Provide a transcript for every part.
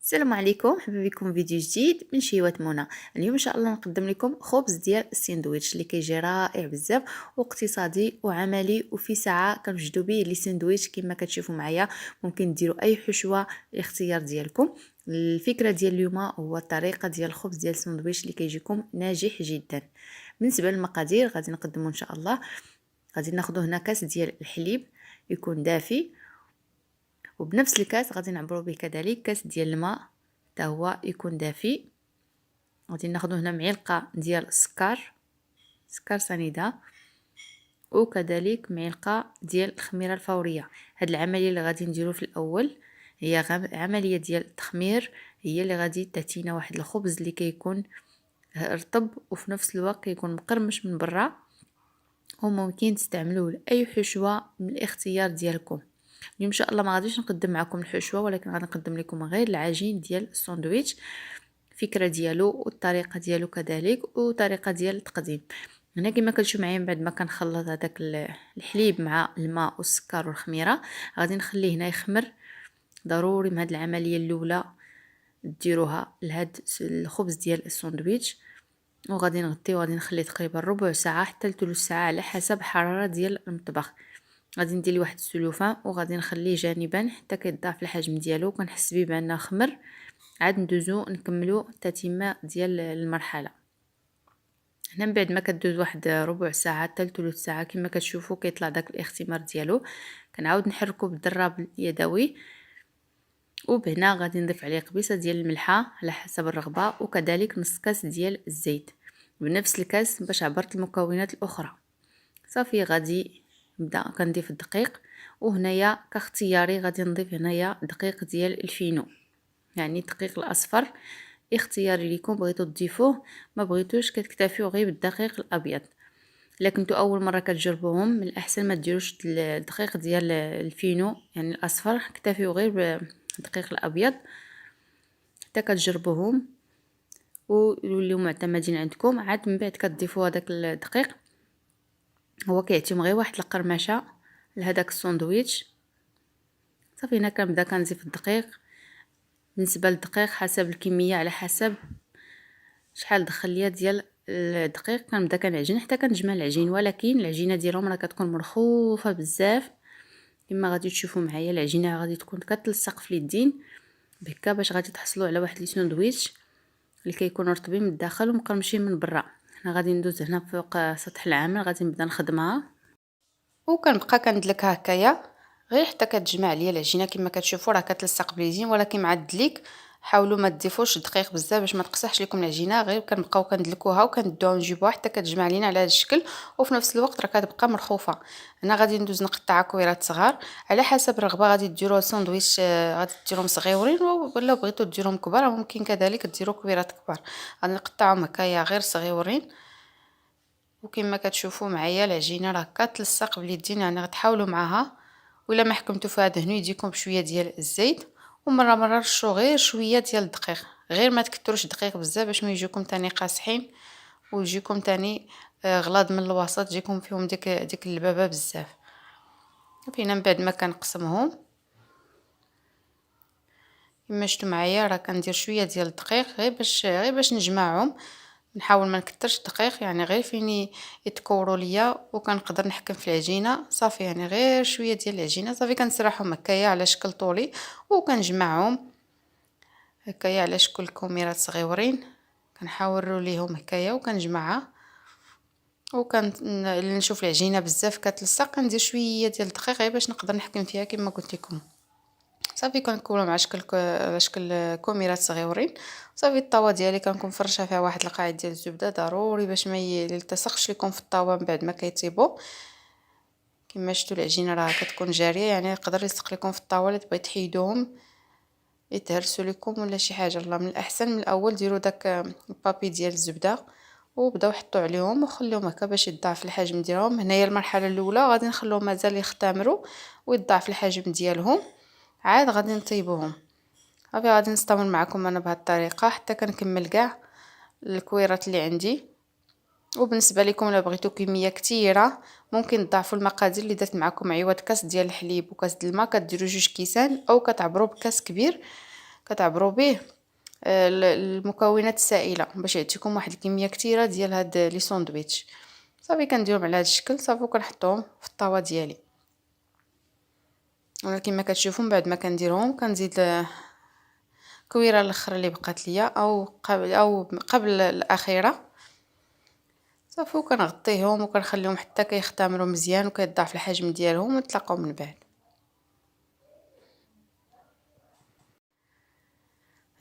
السلام عليكم، مرحبا بكم فيديو جديد من شيوات منى. اليوم ان شاء الله نقدم لكم خبز ديال الساندويتش اللي كيجي رائع بزاف واقتصادي وعملي، وفي ساعه كنوجدوا به لي ساندويتش كما كتشوفوا معايا. ممكن ديروا اي حشوه الاختيار ديالكم. الفكره ديال اليوم هو الطريقه ديال الخبز ديال الساندويتش اللي كيجيكم ناجح جدا. بالنسبه للمقادير غادي نقدموا ان شاء الله. غادي ناخذ هنا كاس ديال الحليب يكون دافي، وبنفس الكاس غادي نعبروا به كذلك كاس ديال الماء حتى هو يكون دافي. غادي ناخذ هنا معلقه ديال سكر سنيده، وكذلك معلقه ديال الخميره الفوريه. هاد العمليه اللي غادي نديرو في الاول هي عمليه ديال التخمير، هي اللي غادي تعطينا واحد الخبز اللي كيكون رطب وفي نفس الوقت كيكون مقرمش من برا، وممكن تستعملوه لاي حشوه من الاختيار ديالكم. اليوم ان شاء الله ما غاديش نقدم معكم الحشوه، ولكن غادي نقدم لكم غير العجين ديال الساندويتش، الفكره ديالو والطريقه ديالو كذلك وطريقه ديال التقديم. هنا كما كتشوفوا معايا بعد ما كنخلط هذاك الحليب مع الماء والسكر والخميره، غادي نخليه هنا يخمر. ضروري من هذه العمليه الاولى ديروها لهاد الخبز ديال الساندويتش، وغادي نغطيه وغادي نخليه تقريبا ربع ساعه حتى لثلث ساعه على حسب حراره ديال المطبخ. غادي ندير واحد السلوفان وغادي نخليه جانبا حتى كيضاعف الحجم ديالو، كنحس بيه بانه خمر. عاد ندوزو نكملو التتمه ديال المرحله. هنا من بعد ما كدوز واحد ربع ساعه حتى لثلث ساعه كما كتشوفوا كيطلع داك الاختمار ديالو، كنعاود نحركو بالضراب اليدوي، وبهنا غادي نضيف عليه قبيصه ديال الملحه على حسب الرغبه، وكذلك نص كاس ديال الزيت بنفس الكاس باش عبرت المكونات الاخرى. صافي غادي نبدا كنضيف الدقيق، وهنايا كاختياري غادي نضيف هنايا دقيق ديال الفينو، يعني الدقيق الاصفر اختياري لكم، بغيتو تضيفوه ما بغيتوش كتكتفيو غير بالدقيق الابيض. الا كنتو اول مره كتجربوهم من الاحسن ما ديروش الدقيق ديال الفينو يعني الاصفر، اكتفيو غير بالدقيق الابيض حتى كتجربوهم ويوليو معتمدين عندكم. عاد من بعد كتضيفوا هذاك الدقيق، هو كيعطيهم غير واحد القرمشه لهداك الساندويتش. صافي هنا كنبدا كنزيف الدقيق. بالنسبه للدقيق حسب الكميه على حسب شحال دخل ليا ديال الدقيق، كنبدا كنعجن حتى كنجمع العجين، ولكن العجينه ديالهم راه كتكون مرخوفه بزاف كما غادي تشوفوا معايا. العجينه غادي تكون كتلصق في اليدين بهكا باش غادي تحصلوا على واحد لي ساندويتش اللي كيكونوا رطبين من الداخل ومقرمشين من برا. انا غادي ندوز هنا فوق سطح العامل، غادي نبدا نخدمها وكنبقى كندلكها هكايا غير حتى كتجمع ليا العجينه. كما كتشوفوا راه كتلصق باليدين، ولكن مع الدليك حاولوا ما تضيفوش الدقيق بزاف باش ما تقصحش لكم العجينه. غير كنبقاو كندلكوها وكندوها نجيبوها حتى كتجمع لينا على هذا الشكل، وفي نفس الوقت راه كتبقى مرخوفه. هنا غادي ندوز نقطع كويرات صغار على حسب الرغبه. غادي ديروا ساندويتش غادي ديروهم صغيورين، ولا بغيتو ديروهم كبار ممكن كذلك ديروا كويرات كبار. غادي نقطعهم هكايا غير صغيورين، وكما كتشوفوا معايا العجينه راه كتلصق باليدين، يعني غتحاولوا معاها. ولا ما حكمتوا فيها دهنوا يديكم بشويه ديال الزيت، ومره مره رشوا غير شويه ديال الدقيق، غير ما تكثروش الدقيق بزاف باش ما يجيكم تاني قاصحين ويجيكم تاني غلاض من الوسط، يجيكم فيهم ديك اللبابه بزاف. فينا من بعد ما كنقسمهم كما شفتوا معايا راه كندير شويه ديال الدقيق غير باش نجمعهم. نحاول ما نكثرش الدقيق، يعني غير فين يتكوروا ليا وكنقدر نحكم في العجينه. صافي يعني غير شويه ديال العجينه صافي كنسرحهم هكايا على شكل طولي وكنجمعهم هكايا على شكل كوميرات صغيورين. كنحاول ليهم هكايا وكنجمعها، نشوف العجينه بزاف كتلصق كندير شويه ديال الدقيق غير باش نقدر نحكم فيها كما قلت لكم. صافي كنكولهم على شكل كوميرات صغيورين. صافي الطاوه ديالي كنكون فرشها فيها واحد القاعده ديال الزبده ضروري باش ما يلتصقش لكم في الطاوه من بعد ما كيطيبوا. كما شفتوا العجينه راه كتكون جاريه، يعني يقدر يلصق لكم في الطاوه اللي تبغي تحيدوهم يتهرسوا لكم ولا شي حاجه. الله من الاحسن من الاول ديروا داك البابي ديال الزبده وبداو حطوا عليهم وخليهم هكا باش يضاعف الحجم ديالهم. هنايا المرحله الاولى غادي نخلوهم مازال يختمروا ويضاعف الحجم ديالهم، عاد غادي نطيبوهم. صافي غادي نستمر معكم انا بهذه الطريقه حتى كنكمل كاع الكويرات اللي عندي. وبالنسبه لكم الا بغيتوا كميه كثيره ممكن تضاعفوا المقادير اللي درت معكم. عوض كاس ديال الحليب وكاس ديال الماء كديروا 2 كيسان او كتعبروا بكاس كبير كتعبروا به المكونات السائله باش يعطيكم واحد الكميه كثيره ديال هاد لي ساندويتش. صافي كنديرهم على هاد الشكل صافي وكنحطوهم في الطاوه ديالي. وانا كما كتشوفوا من بعد ما كنديرهم كنزيد كويره الاخرى اللي بقات ليا او قبل الاخيره صافي وكنغطيهم وكنخليهم حتى كيختمروا مزيان وكيضاعف الحجم ديالهم ونتلاقاو من بعد.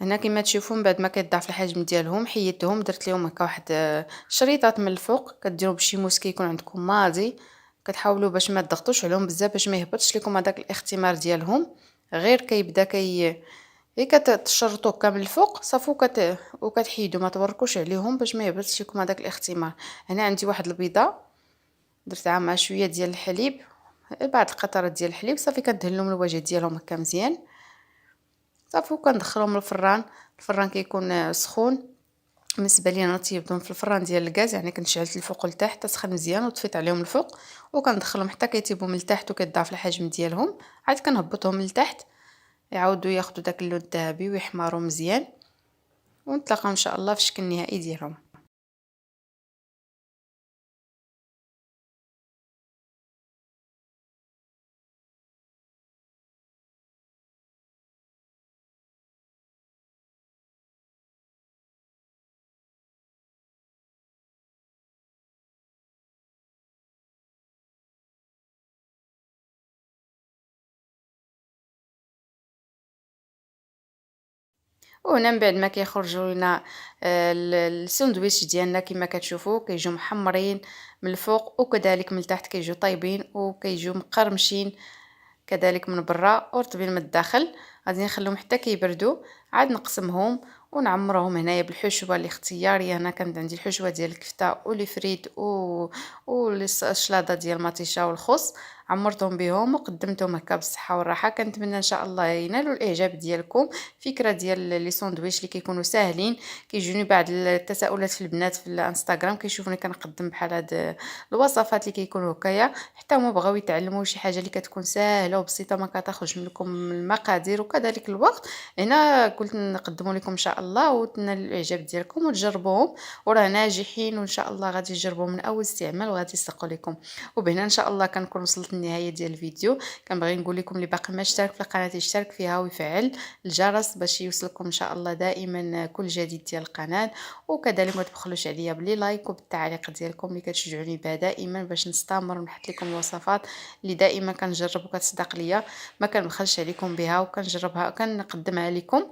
هنا كما تشوفوا من بعد ما كيضاعف الحجم ديالهم حيدتهم درت لهم هكا واحد شريطات من الفوق كديروا بشي موس كيكون عندكم ماضي كتحاولوا باش ما تضغطوش عليهم بزاف باش ما يهبطش لكم هذاك الاختمار ديالهم غير كيبدا كتشرطوه كامل الفوق صافي وكتحيدوا ما تبركوش عليهم باش ما يهبطش لكم هذاك الاختمار. هنا عندي واحد البيضه درتها مع شويه ديال الحليب بعض القطرات ديال الحليب صافي كندهن لهم الوجه ديالهم هكا مزيان صافي وكندخلهم للفران. الفران كيكون سخون بالنسبه لي انا تيبدون في الفران ديال الغاز يعني كنشعلت الفوق لتحت تسخن مزيان وطفيت عليهم الفوق وكندخلهم حتى كيطيبوا من التحت وكيضاعف الحجم ديالهم عاد كنهبطهم لتحت يعاودوا ياخذوا داك اللون الذهبي ويحمروا مزيان ونتلاقاو ان شاء الله في الشكل النهائي ديالهم. وهنا من بعد ما كيخرجوا لنا الساندويتش ديالنا كما كتشوفوا كيجيو محمرين من الفوق وكذلك من التحت كيجيو طايبين وكيجيو مقرمشين كذلك من برا ورطبين من الداخل. غادي نخليهم حتى كيبردوا عاد نقسمهم ونعمرهم هنايا بالحشوه اللي اختياريه. انا كانت عندي الحشوه ديال الكفته والفريت والشلاضه ديال المطيشه والخس عمرتهم بهم وقدمتهم هكا بالصحه والراحه. كنتمنى ان شاء الله ينالوا الاعجاب ديالكم. فكره ديال لي ساندويتش اللي كيكونوا ساهلين كيجوني بعض التساؤلات في البنات في الانستغرام كيشوفوني كنقدم بحال هاد الوصفات اللي كيكونوا هكايا حتى هما بغاو يتعلموا شي حاجه اللي كتكون ساهله وبسيطه ما كتاخذش منكم المقادير وكذلك الوقت. هنا قلت نقدموا لكم ان شاء الله وتنال الاعجاب ديالكم وتجربوهم وراه ناجحين وان شاء الله غادي تجربوهم من اول استعمال وغادي يصدقوا لكم. وبهنا ان شاء الله كنكون وصلت للنهايه ديال الفيديو. كنبغي نقول لكم اللي باقي ما اشترك في القناه يشترك فيها ويفعل الجرس باش يوصلكم ان شاء الله دائما كل جديد ديال القناه. وكذلك ما تبخلوش عليا بلي لايك وبالتعليق ديالكم اللي كتشجعوني بها دائما باش نستمر ونحط لكم الوصفات اللي دائما كنجرب وكتصدق ليا ما كنبخلش عليكم بها وكنجربها كنقدمها لكم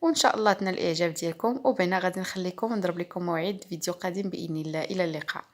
وان شاء الله تنال الاعجاب ديالكم. وبهنا غادي نخليكم ونضرب لكم موعد فيديو قادم باذن الله. الى اللقاء.